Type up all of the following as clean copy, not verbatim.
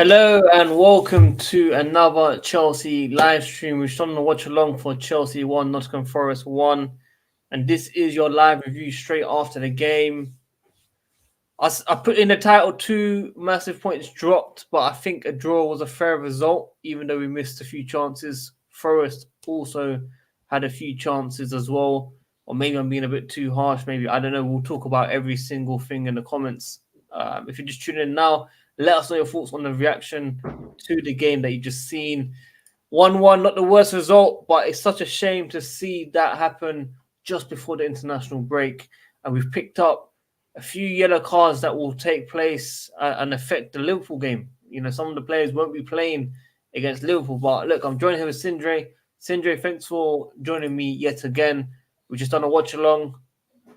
Hello and welcome to another Chelsea live stream. We're on the watch along for Chelsea 1, Nottingham Forest 1. And this is your live review straight after the game. I put in the title 2 massive points dropped, but I think a draw was a fair result, even though we missed a few chances. Forest also had a few chances as well. Or maybe I'm being a bit too harsh. Maybe, I don't know. We'll talk about every single thing in the comments. If you're just tuning in now, let us know your thoughts on the reaction to the game that you just seen. 1-1, not the worst result, but it's such a shame to see that happen just before the international break. And we've picked up a few yellow cards that will take place and affect the Liverpool game. You know, some of the players won't be playing against Liverpool. But look, I'm joining here with Sindre. Sindre, thanks for joining me yet again. We just done a watch along.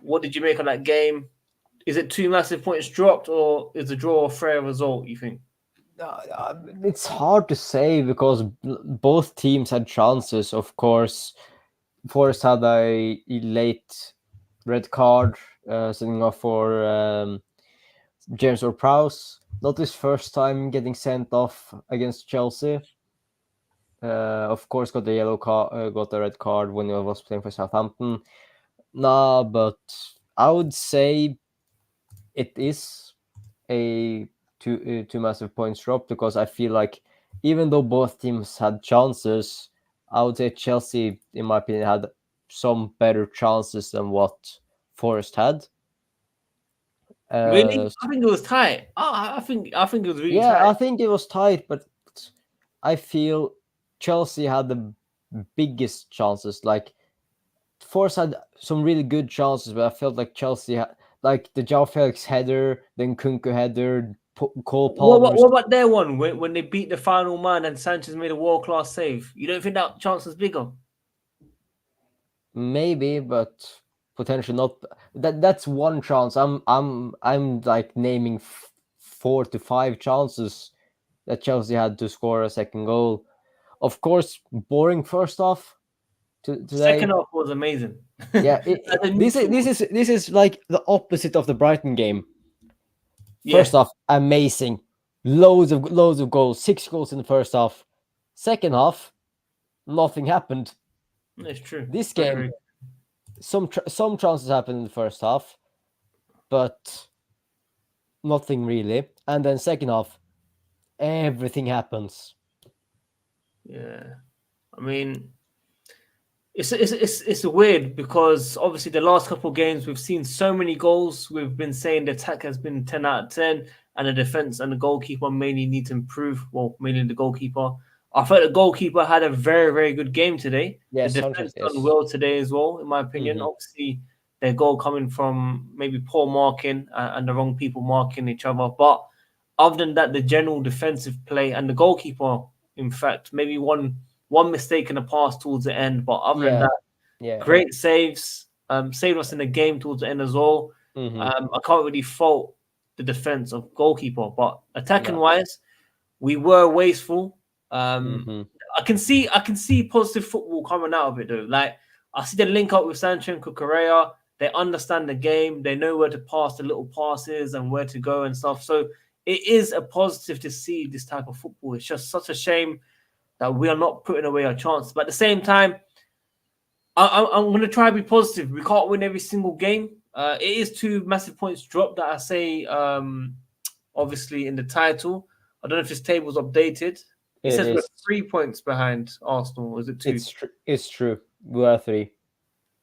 What did you make of that game? Is it 2 massive points dropped, or is the draw a fair result, you think? It's hard to say because both teams had chances. Of course, Forest had a late red card sending off for James Ward-Prowse. Not his first time getting sent off against Chelsea. Of course, got the yellow card, got the red card when he was playing for Southampton. Nah, but I would say it is a two massive points drop because I feel like even though both teams had chances, I would say Chelsea, in my opinion, had some better chances than what Forest had. Really? I think it was tight. I think it was really Yeah, tight. I think it was tight, but I feel Chelsea had the biggest chances. Like Forest had some really good chances, but I felt like Chelsea had like the João Felix header, then Kunku header, Cole What about, Palmer's. what about their one when they beat the final man and Sanchez made a world class save? You don't think that chance was bigger? Maybe, but potentially not. That's one chance. I'm like naming 4 to 5 chances that Chelsea had to score a second goal. Of course, boring first half Second today. half was amazing. Yeah, As a this is neutral, this is like the opposite of the Brighton game. yeah, First half, amazing, loads of goals, 6 goals in the first half. Second half, nothing happened. it's true. This Very, game, very. some chances happened in the first half, but nothing really. And then second half, everything happens. Yeah, I mean, it's weird because obviously the last couple of games we've seen so many goals. We've been saying the attack has been 10 out of 10, and the defense and the goalkeeper mainly need to improve. Well, mainly the goalkeeper. I thought the goalkeeper had a very, very good game today. The Yes, Sanchez. defense done Yes. well today as well, in my opinion. Mm-hmm. Obviously, their goal coming from maybe poor marking and the wrong people marking each other. But other than that, the general defensive play and the goalkeeper, in fact, maybe one mistake in the pass towards the end. But other than Yeah. that, Yeah. great saves. Saved us in the game towards the end as well. Mm-hmm. I can't really fault the defense of goalkeeper, but attacking No. wise, we were wasteful. Um, Mm-hmm. I can see positive football coming out of it though. Like I see the link up with Sancho and Cucurella. They understand the game. They know where to pass the little passes and where to go and stuff. So it is a positive to see this type of football. It's just such a shame that we are not putting away our chances. But at the same time, I'm going to try to be positive. We can't win every single game. It is 2 massive points dropped that I say, obviously, in the title. I don't know if this table's updated. It It says we're is. 3 points behind Arsenal. Or is it 2? It's true. We are 3.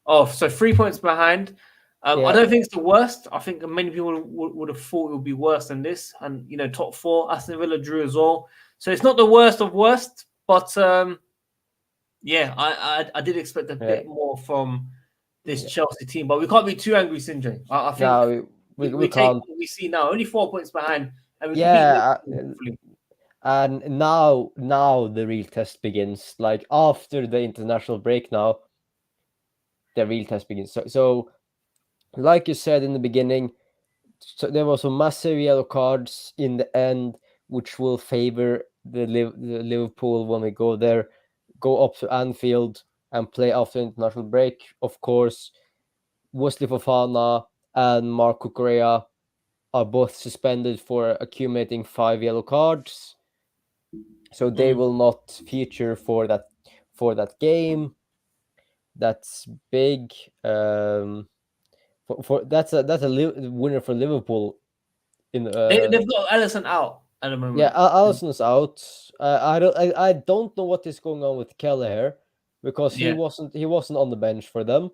Oh, so 3 points behind. I Yeah. don't think it's the worst. I think many people would have thought it would be worse than this. And, top 4, Aston Villa drew as well. So it's not the worst of worst, but yeah, I did expect a Yeah. bit more from this Yeah. Chelsea team, but we can't be too angry, Sinjay. I think No, we we take can't. what we see now. Only 4 points behind, and we can beat Yeah. Liverpool, hopefully. And now the real test begins. Like after the international break, now the real test begins. So like you said in the beginning, so there was some massive yellow cards in the end, which will favor the Liverpool when we go there, go up to Anfield and play after international break. Of course, Wesley Fofana and Marco Correa are both suspended for accumulating 5 yellow cards. so they Mm. will not feature for that game. That's big. For that's a winner for Liverpool. In They've got Allison out at the Yeah, moment. Allison's out. I don't know what is going on with Kelleher, because he Yeah, wasn't on the bench for them.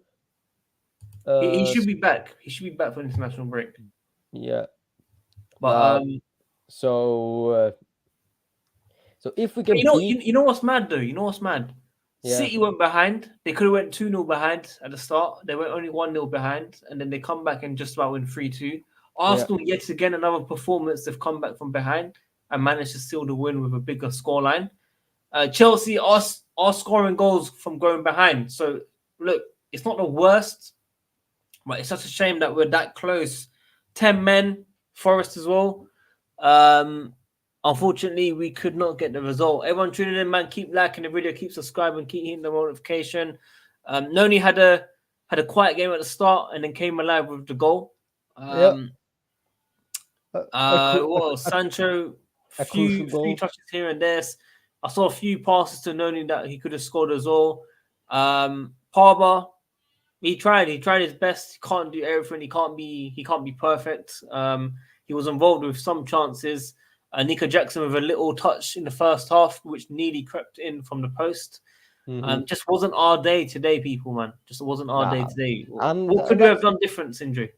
he Uh, should be back. He should be back for the international break. yeah. But Uh, so uh, so if we but can beat, you know what's mad though? You know what's mad? yeah, City went behind. They could have went 2-0 behind at the start. They went only 1-0 behind, and then they come back and just about win 3-2. yeah, Arsenal yet again another performance. They've come back from behind and managed to seal the win with a bigger scoreline. Chelsea are scoring goals from going behind. So look, it's not the worst, but it's such a shame that we're that close. 10 men, Forest as well. Um, Unfortunately, we could not get the result. Everyone tuning in, man. Keep liking the video, keep subscribing, keep hitting the notification. Noni had a quiet game at the start and then came alive with the goal. yeah, Um, a, a, cru- a, what else? Sancho, a crucial few goal. touches here and there. I saw a few passes to Noni that he could have scored as well. Parber, he tried his best. He can't do everything. He can't be perfect. He was involved with some chances. Nico Jackson with a little touch in the first half, which nearly crept in from the post. Hmm. Just wasn't our day today, people, man. Just wasn't our day Nah, today. and What could we have done different, Sindri?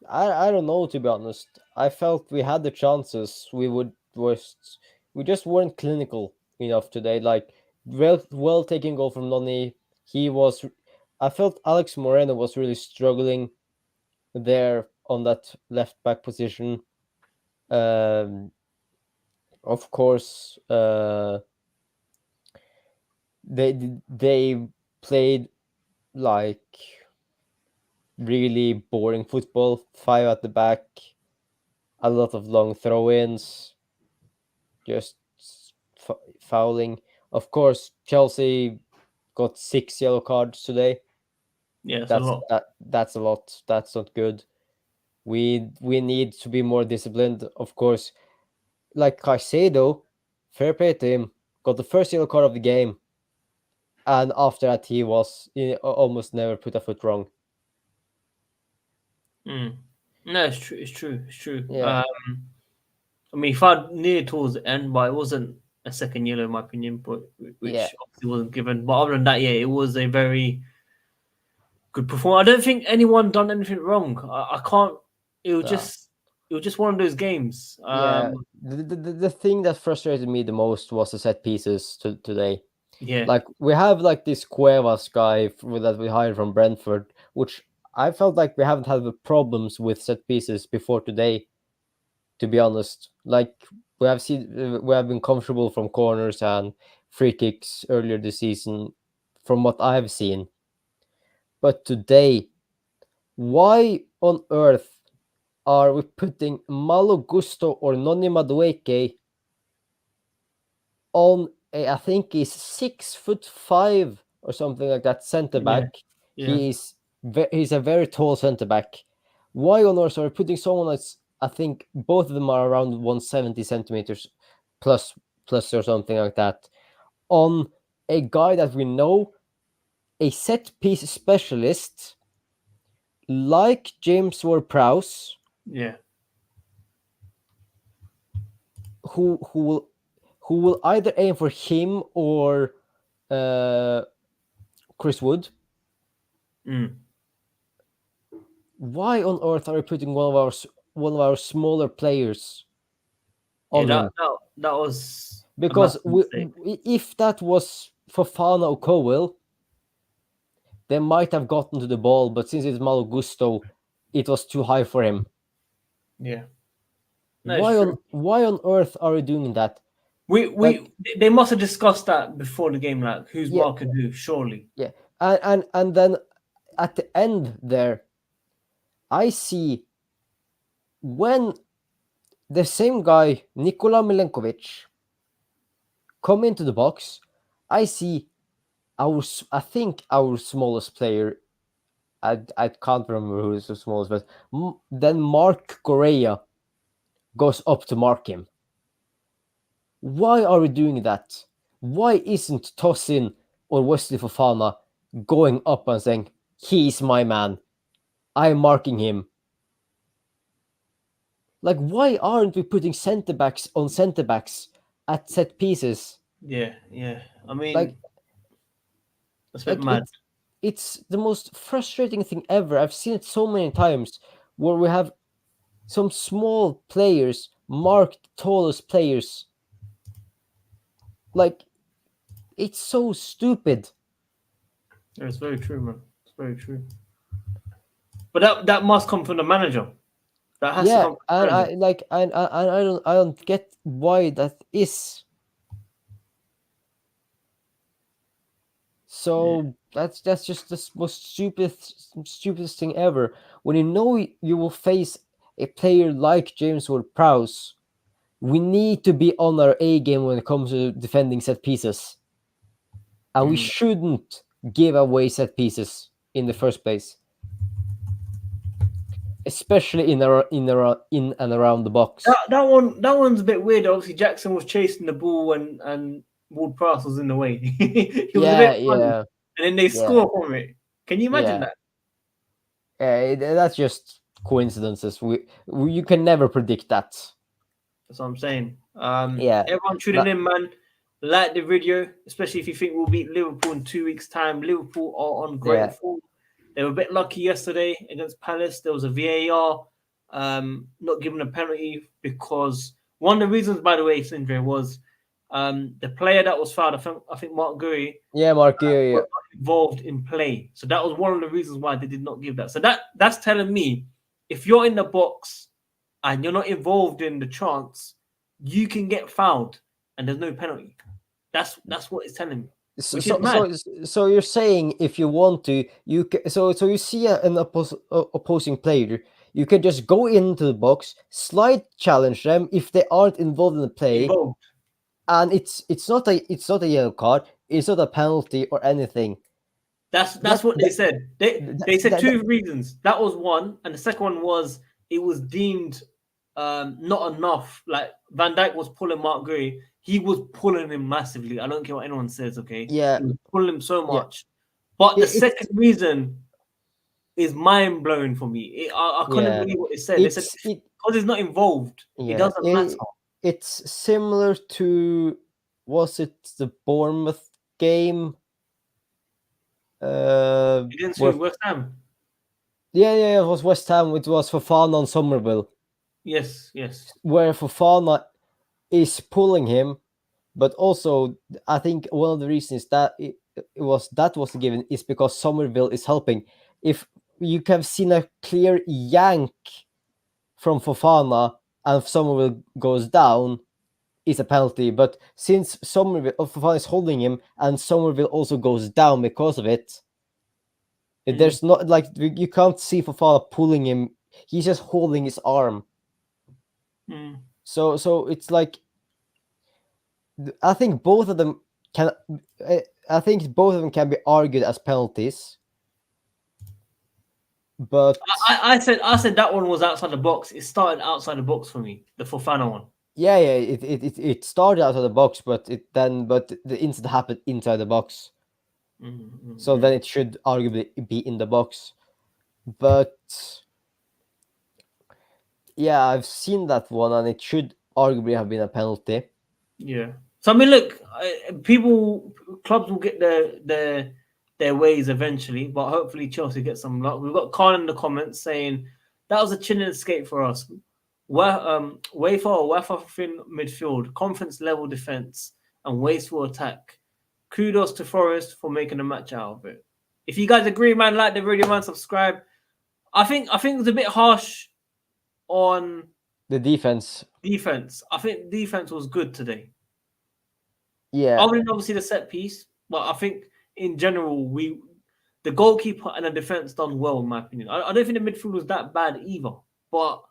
I don't know, to be honest. I felt we had the chances. We just weren't clinical enough today. Like, well taking goal from Noni. He was. I felt Alex Moreno was really struggling there on that left back position. Um, of course, they played like really boring football. Five at the back, a lot of long throw-ins, just fouling. Of course, Chelsea got 6 yellow cards today. Yeah, it's a That's lot. that's a lot. That's not good. We need to be more disciplined. Of course, like Caicedo, fair play to him, got the first yellow card of the game, and after that he almost never put a foot wrong. Mm. No, it's true. It's true. It's true. Yeah, I mean, he fouled near towards the end, but it wasn't a second yellow, in my opinion, but yeah, which obviously wasn't given. But other than that, yeah, it was a very good performance. I don't think anyone done anything wrong. I can't. It was uh, just it was just one of those games. yeah. The thing that frustrated me the most was the set pieces today. Yeah, Like, we have like this Cuevas guy that we hired from Brentford, which I felt like we haven't had the problems with set pieces before today. To be honest, like, we have been comfortable from corners and free kicks earlier this season, from what I've seen. But today, why on earth are we putting Malo Gusto or Noni Madueke on I think he's 6'5" or something like that center yeah, back. yeah. He's a very tall center back. Why on earth are we putting someone that's, I think both of them are around 170 centimeters plus or something like that, on a guy that we know, a set piece specialist like James Ward-Prowse, Yeah. who will either aim for him or uh, Chris Wood. Mm. Why on earth are we putting one of our smaller players Yeah, on him? that was a Because massive mistake. if that was Fofana or Cowell, they might have gotten to the ball, but since it's Malo Gusto, it was too high for him. Yeah, no, it's Why true. on earth are we doing that? We Like, they must have discussed that before the game, like who's yeah, marking who, surely. yeah, and then at the end there, I see when the same guy Nikola Milenkovic come into the box, I see I think our smallest player. I can't remember who is the smallest, but then Mark Correa goes up to mark him. Why are we doing that? Why isn't Tosin or Wesley Fofana going up and saying, he's my man, I'm marking him? Like, why aren't we putting centre backs on centre backs at set pieces? Yeah, yeah. I mean, Like, that's a bit like mad. it's the most frustrating thing ever. I've seen it so many times where we have some small players mark the tallest players. Like, it's so stupid. Yeah, it's very true, man. It's very true. But that must come from the manager. That has to Yeah, come from and the manager. I don't get why that is. Yeah. So that's just the most stupidest thing ever. When you know you will face a player like James Ward-Prowse, we need to be on our A game when it comes to defending set pieces, and we Mm. shouldn't give away set pieces in the first place, especially in and around the box. That one's a bit weird. Obviously, Jackson was chasing the ball and Ward Prowse was in the way. It was a Yeah, bit funny, yeah, and then they yeah, score from it. Can you imagine yeah. that? That's just coincidences. You can never predict that. That's what I'm saying. Yeah, Everyone tuning that, in, man. Like the video, especially if you think we'll beat Liverpool in 2 weeks' time. Liverpool are on great yeah, form. They were a bit lucky yesterday against Palace. There was a VAR not given a penalty because one of the reasons, by the way, Sindre, was the player that was fouled. I think Mark Gurry yeah, Mark. Yeah, yeah, was not involved in play. So that was one of the reasons why they did not give that. So that's telling me if you're in the box and you're not involved in the chance, you can get fouled and there's no penalty. That's what it's telling me, So, which is so, mad. so, so you're saying if you want to, so you see opposing player, you can just go into the box, slide challenge them if they aren't involved in the play, Involved. and it's not a yellow card, it's not a penalty or anything. That's That what they that said. that, They said that, that two reasons. That was one, and the second one was it was deemed not enough. Like Van Dijk was pulling Mark Gray, he was pulling him massively. I don't care what anyone says. Okay, yeah, he was pulling him so yeah, much. But the it's second reason is mind blowing for me. I couldn't yeah, believe what they said. They said it's it because he's not involved, it yeah, doesn't matter. it's similar to, was it the Bournemouth game? Against Where who? West Ham. Yeah, it was West Ham. It was Fofana and Somerville, Yes, yes. where Fofana is pulling him, but also I think one of the reasons that it was given is because Somerville is helping. If you have seen a clear yank from Fofana and Somerville goes down, is a penalty. But since Fofana is holding him and Somerville also goes down because of it, Mm, there's not like you can't see Fofana pulling him. He's just holding his arm. mm. So it's like I think both of them can. I think both of them can be argued as penalties, but I said that one was outside the box. It started outside the box for me. The Fofana one. yeah, it started out of the box, but the incident happened inside the box, Mm, mm, so then mm. it should arguably be in the box. But yeah, I've seen that one, and it should arguably have been a penalty. Yeah. So I mean, look, clubs will get their ways eventually, but hopefully Chelsea get some luck. We've got Khan in the comments saying that was a chilling escape for us. Way far thin midfield, conference level defense, and wasteful attack. Kudos to Forest for making a match out of it. If you guys agree, man, like the video, man, subscribe. I think it was a bit harsh on The defense, defense. I think defense was good today. yeah, Other than obviously the set piece, but I think in general the goalkeeper and the defense done well in my opinion. I don't think the midfield was that bad either, but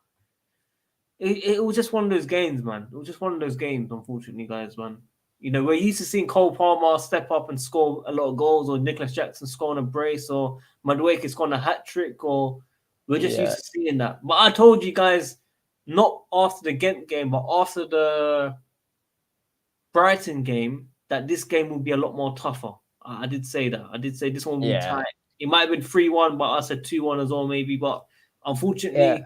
it was just one of those games, man. It was just one of those games, unfortunately, guys, man. You know, we're used to seeing Cole Palmer step up and score a lot of goals, or Nicholas Jackson scoring a brace, or Madueke scoring a hat trick, or we're just yeah, used to seeing that. But I told you guys, not after the Ghent game, but after the Brighton game that this game will be a lot more tougher. I did say that. I did say this one will be Yeah, tight. It might have been 3-1, but I said 2-1 as well, maybe. But yeah, unfortunately, it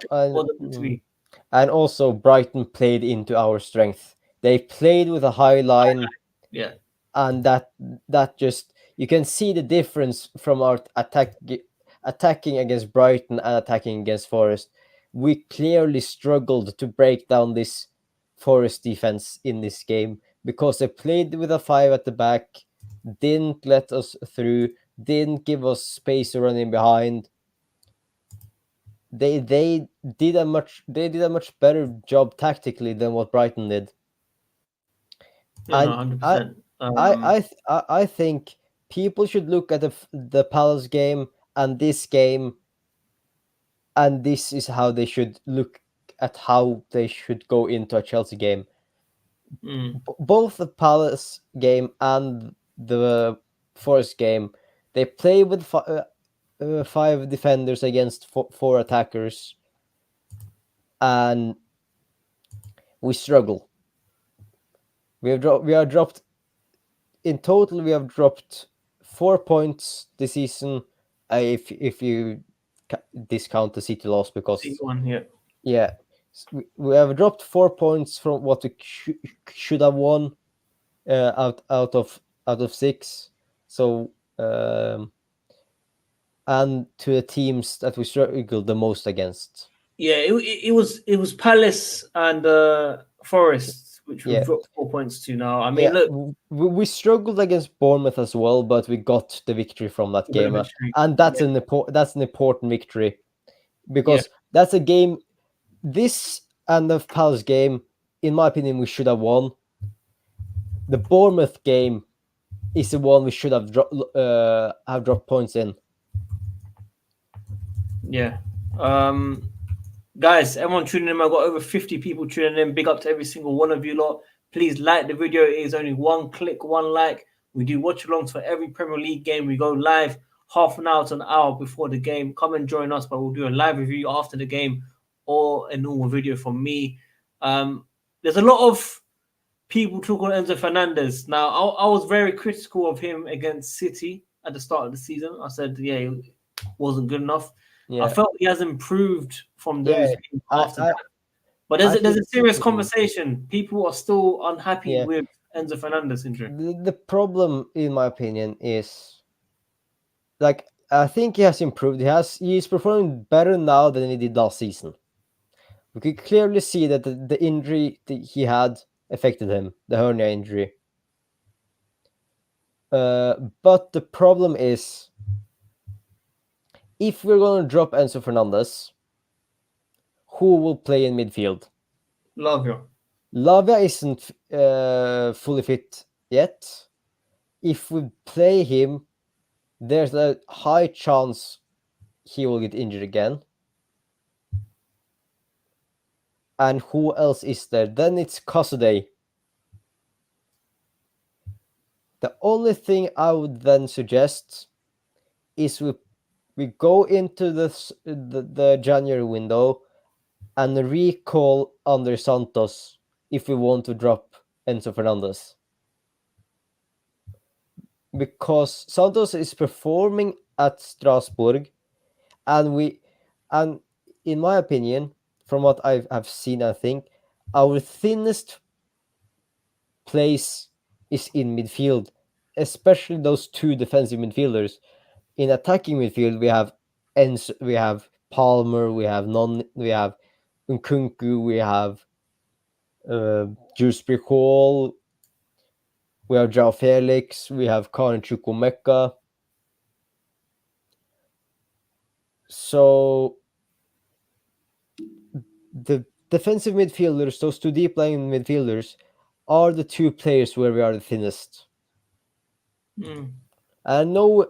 wasn't meant to be. and also Brighton played into our strength. They played with a high line, Yeah. and that just, you can see the difference from our attacking against Brighton and attacking against Forest. We clearly struggled to break down this Forest defense in this game because they played with a five at the back, didn't let us through, didn't give us space to run in behind. They did a much better job tactically than what Brighton did. Yeah, no, And 100%. I think people should look at the Palace game and this game, and this is how they should look at how they should go into a Chelsea game. Both the Palace game and the Forest game, they play with five defenders against four attackers, and we struggle. We are dropped in total. We have dropped 4 points this season, if you discount the City loss, because C1 here. yeah, we have dropped 4 points from what we should have won, out of six. So and to the teams that we struggled the most against. Yeah, it was Palace and Forest, which we've Yeah, dropped 4 points to now. I mean, yeah, look, we struggled against Bournemouth as well, but we got the victory from that a bit of game, a streak. and Yeah, that's an important victory, yeah, because that's a game. This and the Palace game, in my opinion, we should have won. The Bournemouth game is the one we should have dropped points in. yeah. Guys, everyone tuning in. I've got over 50 people tuning in. Big up to every single one of you lot. Please like the video. It is only one click, one like. We do watch alongs for every Premier League game. We go live half an hour to an hour before the game. Come and join us, but we'll do a live review after the game or a normal video from me. There's a lot of people talking on Enzo Fernandez. Now, I was very critical of him against City at the start of the season. I said, yeah, he wasn't good enough. I Yeah, felt he has improved from those yeah. games I after I, that. But I there's think a serious conversation. People are still unhappy yeah. with Enzo Fernandez injury. The problem, in my opinion, is, like, I think he has improved. He's performing better now than he did last season. We could clearly see that the injury that he had affected him, the hernia injury. But the problem is, if we're going to drop Enzo Fernandez, who will play in midfield? Love you. Lavia isn't fully fit yet. If we play him, there's a high chance he will get injured again. And who else is there? Then it's Kosude. The only thing I would then suggest is we go into the January window and recall Andre Santos if we want to drop Enzo Fernandez. Because Santos is performing at Strasbourg, and in my opinion, from what I've seen, I think our thinnest place is in midfield, especially those two defensive midfielders. In attacking midfield, we have Palmer, we have Nkunku, we have Juice Hall, we have João Felix, we have Karin Chukwumeka. So the defensive midfielders, those two deep lying midfielders, are the two players where we are the thinnest. I know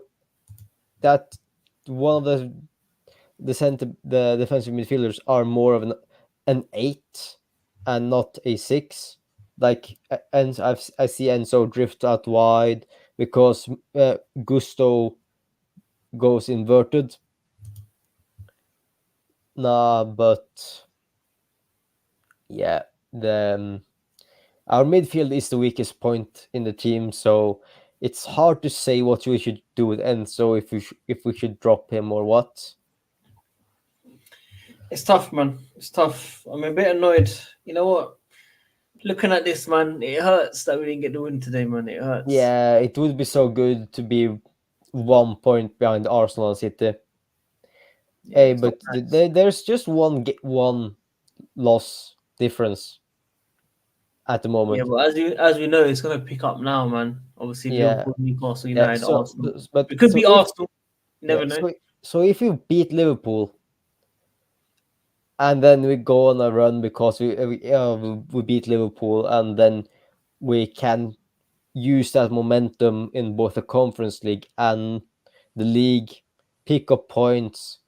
that one of the defensive midfielders are more of an 8 and not a 6. Like, and I see Enzo drift out wide because Gusto goes inverted. Nah, but yeah, Our midfield is the weakest point in the team, so it's hard to say what we should do with Enzo, if we should drop him or what. It's tough, man. It's tough. I'm a bit annoyed. You know what? Looking at this, man, it hurts that we didn't get the win today, man. It hurts. Yeah, it would be so good to be 1 point behind Arsenal and City. Yeah, Hey, it's not but nice. there's just one loss difference at the Yeah, moment. but as we know, it's gonna pick up now, man. Obviously, Yeah, Liverpool, Newcastle yeah. United, So, Arsenal. but We could so be if Arsenal. You yeah, never know. so if you beat Liverpool and then we go on a run because we beat Liverpool, and then we can use that momentum in both the Conference League and the league, pick up points.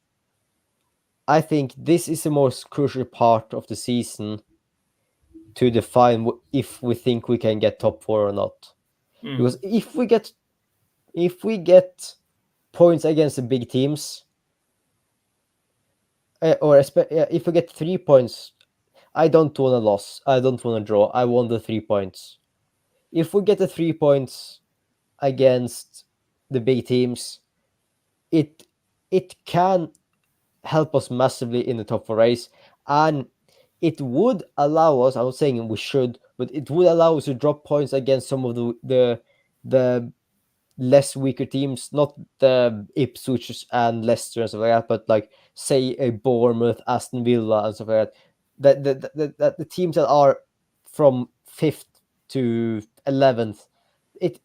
I think this is the most crucial part of the season to define if we think we can get top four or not. Mm. Because if we get points against the big teams, if we get 3 points, I don't want a loss. I don't want a draw. I want the 3 points. If we get the 3 points against the big teams, it it can help us massively in the top four race, and it would allow us. I'm not saying we should, but it would allow us to drop points against some of the less weaker teams, not the Ipswich and Leicester and stuff like that, but like say a Bournemouth, Aston Villa, and stuff like that. The teams that are from 5th to 11th, it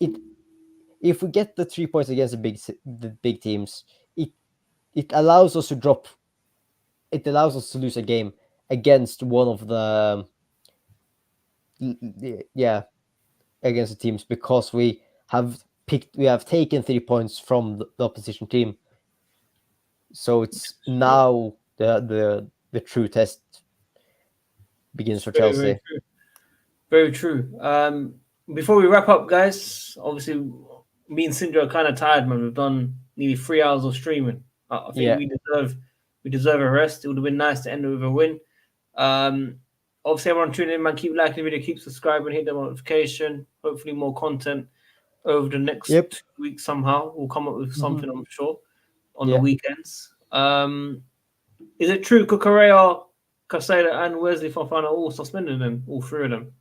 if we get the 3 points against the big teams, it it allows us to drop. It allows us to lose a game against one of the yeah, against the teams, because we have taken 3 points from the opposition team. So it's now the true test begins It's for very, very Chelsea. true. Very true. Before we wrap up, guys, obviously, me and Cinder are kind of tired, man. We've done nearly 3 hours of streaming. I think Yeah. we deserve a rest. It would have been nice to end it with a win. Um, obviously, everyone tuning in, man. Keep liking the video, keep subscribing, hit the notification. Hopefully, more content over the next Yep. 2 weeks. Somehow, we'll come up with Hmm. something. I'm sure on the Yeah. weekends. Is it true Cucurella, Casada, and Wesley Fofana all suspended them? All three of them.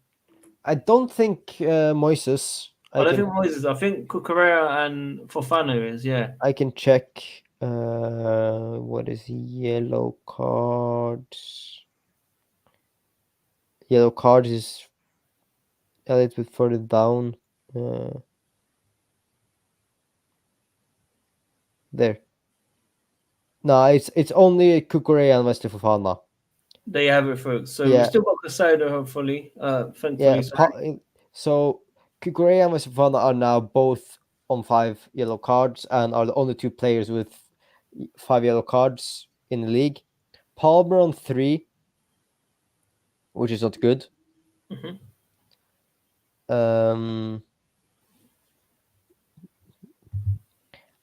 I don't think Moises. I I don't can think Moises. I think Cucurella and Fofana is. Yeah, I can check. What is yellow cards? Yellow cards is a little bit further down. There. No, it's only Kukurea and Wesley Fofana. they have it, folks. So we Yeah, still got Casado, hopefully. yeah. Thankfully, so So Kukurea and Wesley Fofana are now both on 5 yellow cards and are the only two players with 5 yellow cards in the league. Palmer on 3, which is not good. Mhm. Um,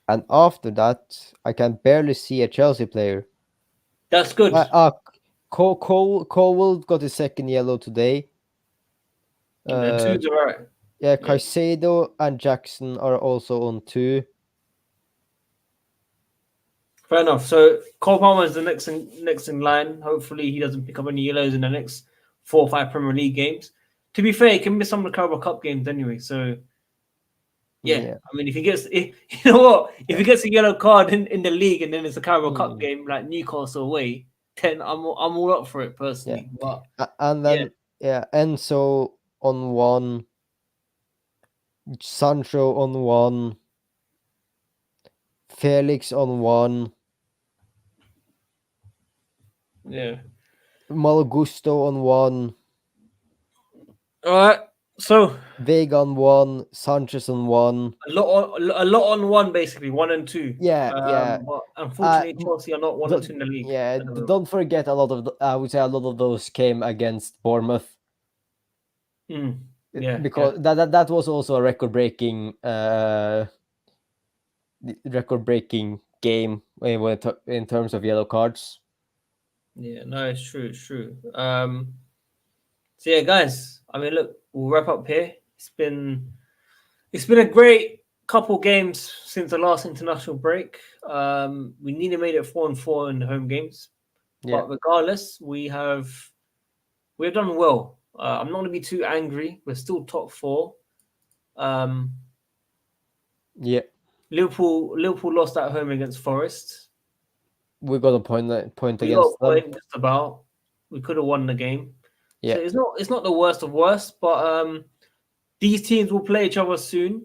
and after that, I can barely see a Chelsea player. That's good. Cole got his second yellow today. The Uh, twos are right. yeah, Yeah, Caicedo and Jackson are also on 2. fair enough. So Cole Palmer is the next in line. Hopefully, he doesn't pick up any yellows in the next 4 or 5 Premier League games. To be fair, he can miss some of the Carabao Cup games anyway. So yeah, Yeah, I mean, you know what, if yeah. he gets a yellow card in the league and then it's a Carabao Cup Mm, game like Newcastle away, then I'm all up for it yeah. personally. But And yeah, then Enzo on 1, Sancho on 1, Felix on 1, yeah. Malagusto on 1, All right. So Vega on 1, Sanchez on 1. a lot on one, basically 1 and 2. Yeah. But Uh, unfortunately, m- Chelsea are not 1 and 2 in the league at the moment. don't forget a lot of I would say a lot of those came against Bournemouth, Yeah, yeah, because that was also a record breaking game in terms of yellow cards. yeah. No, it's true. It's true. So yeah, guys. I mean, look, we'll wrap up here. It's been a great couple games since the last international break. We nearly made it 4-4 in the home games, Yeah, but regardless, we've done well. I'm not going to be too angry. We're still top four. Um, yeah. Liverpool lost at home against Forest. We got a point We got a against them. point just about. We could have won the game. So Yeah, it's not the worst of worst, but these teams will play each other soon,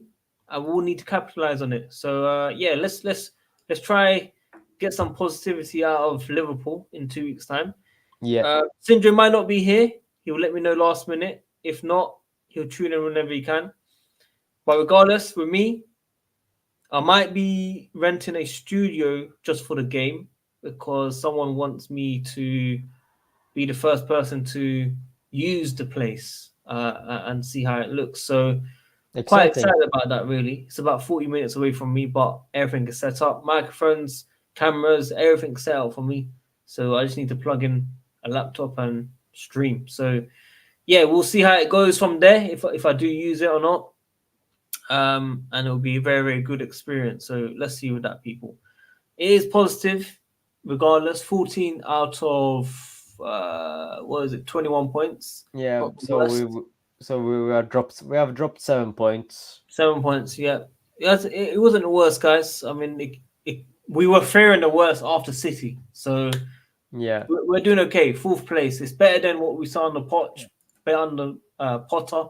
and we'll need to capitalize on it. So yeah, let's try get some positivity out of Liverpool in 2 weeks' time. yeah, Sindri might not be here. He'll let me know last minute. If not, he'll tune in whenever he can. But regardless, with me, I might be renting a studio just for the game because someone wants me to be the first person to use the place and see how it looks. So quite exciting. excited about that. Really, it's about 40 minutes away from me, but everything is set up: microphones, cameras, everything's set up for me. So I just need to plug in a laptop and stream. So yeah, we'll see how it goes from there. If I do use it or not. And it'll be a very, very good experience. So let's see with that, people. It is positive, regardless. 14 out of what is it? 21 points. Yeah, Not the worst. so we are dropped. We have dropped 7 points. 7 points. Yeah, it wasn't the worst, guys. I mean, we were fearing the worst after City, so Yeah, we're doing okay. Fourth place. It's better than what we saw on the Poch, better on the Potter.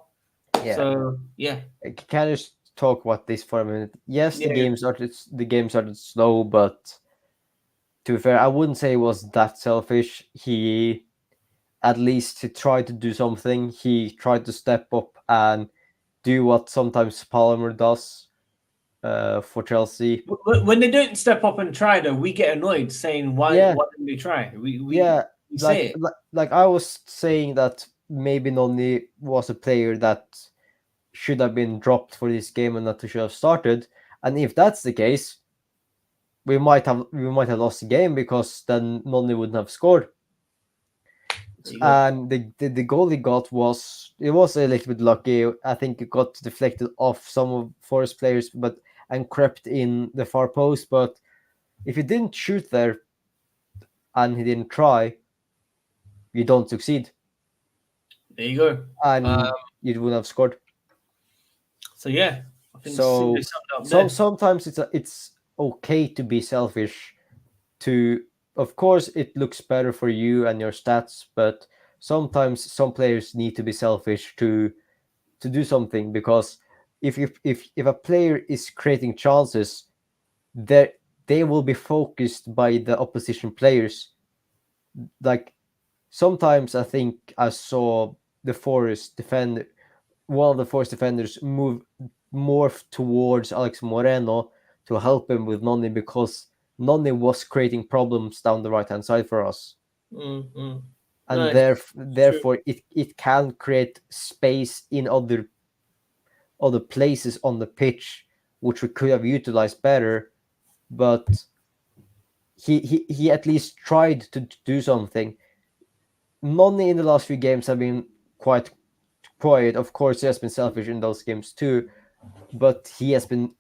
yeah. So yeah, Can you just talk about this for a minute? Yes, yeah. the game started slow, but to be fair, I wouldn't say it was that selfish. He at least he tried to do something. He tried to step up and do what sometimes Palmer does for Chelsea. When they don't step up and try, though, we get annoyed, saying Yeah, why didn't they try? yeah. We say Like it. like I was saying that maybe Noni was a player that should have been dropped for this game and not should have started. And if that's the case, we might have lost the game because then Noni wouldn't have scored. There you go. And the goal he got was a little bit lucky. I think it got deflected off some of Forest players, but and crept in the far post. But if he didn't shoot there and he didn't try, you don't succeed, There you go. and you wouldn't have scored. So yeah, I think Cindy So summed it up there. sometimes it's okay to be selfish. To Of course it looks better for you and your stats, but sometimes some players need to be selfish to do something, because if a player is creating chances, they they will be focused by the opposition players. Like sometimes I think I saw the Forest defender, one of the Forest defenders move more towards Alex Moreno to help him with Noni, because Noni was creating problems down the right hand side for us, Mm-hmm. and Nice. It's true. therefore it can create space in other places on the pitch which we could have utilized better. But he at least tried to do something. Noni in the last few games have been quite quiet. Of course, he has been selfish in those games too, but he has been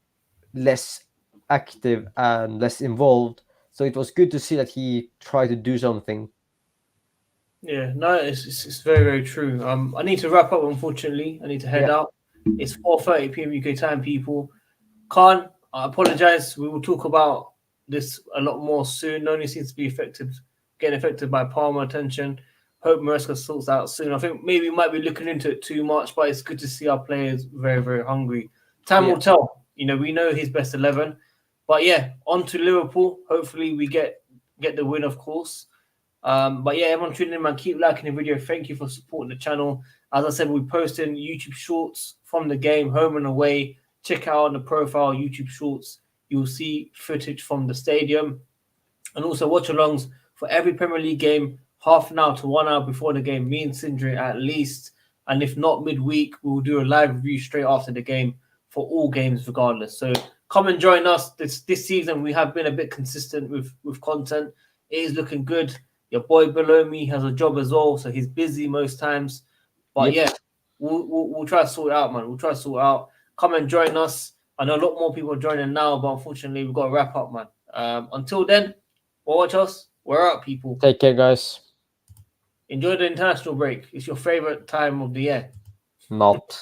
less active and less involved. So it was good to see that he tried to do something. Yeah, no, it's very, very true. I need to wrap up. Unfortunately, I need to head Yeah, out. It's 4:30 p.m. UK time, people. Khan, I apologize. We will talk about this a lot more soon. No one seems to be getting affected by Palmer attention. Hope Maresca sorts out soon. I think maybe we might be looking into it too much, but it's good to see our players very, very hungry. Time yeah, will tell. We know his best 11, but yeah, on to Liverpool. Hopefully, we get the win, of course. But yeah, everyone tuning in, man. Keep liking the video. Thank you for supporting the channel. As I said, we're posting YouTube shorts from the game, home and away. Check out on the profile YouTube shorts. You'll see footage from the stadium and also watch alongs for every Premier League game, half an hour to 1 hour before the game. Me and Sindri at least. And if not midweek, we'll do a live review straight after the game for all games, regardless. So come and join us this season. We have been a bit consistent with content. It is looking good. Your boy below me has a job as well, so he's busy most times. But Yep. yeah, we'll try to sort it out, man. We'll try to sort it out. Come and join us. I know a lot more people joining now, but unfortunately, we've got to wrap up, man. Until then, watch us. We're out, people. Take care, guys. Enjoy the international break. It's your favorite time of the year. Not.